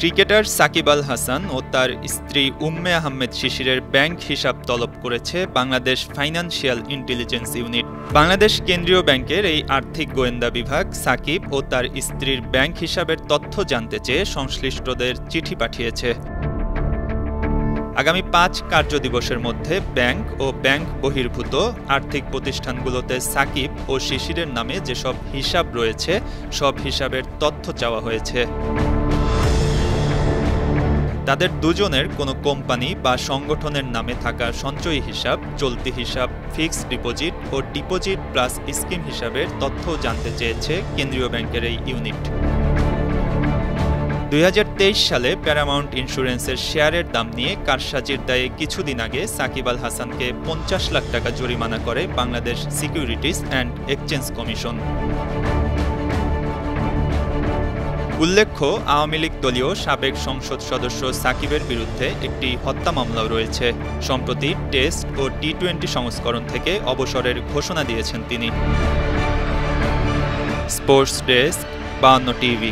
Cricketer Shakib Al Hasan ও তার স্ত্রী উম্মে আহমেদ শিশিরের ব্যাংক হিসাব তলব করেছে Bangladesh financial intelligence unit. Bangladesh কেন্দ্রীয় ব্যাংকের এই আর্থিক গোয়েন্দা বিভাগ সাকিব ও তার স্ত্রীর ব্যাংক হিসাবের তথ্য জানতে চেয়ে সংশ্লিষ্টদের চিঠি পাঠিয়েছে। আগামী ৫ কার্যদিবসের মধ্যে ব্যাংক ও ব্যাংক বহির্ভূত আর্থিক প্রতিষ্ঠানগুলোতে সাকিব ও শিশিরের নামে যেসব হিসাব রয়েছে সব হিসাবের তথ্য চাওয়া হয়েছে। তাদের দুজনের কোনো কোম্পানি বা সংগঠনের নামে থাকা সঞ্চয়ী হিসাব, চলতি হিসাব, ফিক্সড ডিপোজিট ও ডিপোজিট প্লাস স্কিম হিসাবের তথ্যও জানতে চেয়েছে কেন্দ্রীয় ব্যাংকের এই ইউনিট। ২০২৩ সালে প্যারামাউন্ট ইন্স্যুরেন্সের শেয়ারের দাম নিয়ে কারসাজির দায়ে কিছুদিন আগে সাকিব আল হাসানকে ৫০ লাখ টাকা জরিমানা করে Bangladesh securities and exchange commission. উল্লেখ্য, আওয়ামী লীগ দলীয় সাবেক সংসদ সদস্য সাকিবের বিরুদ্ধে একটি হত্যা মামলাও রয়েছে। সম্প্রতি টেস্ট ও টি-20 সংস্করণ থেকে অবসরের ঘোষণা দিয়েছেন তিনি। Sports desk, ৫২ TV.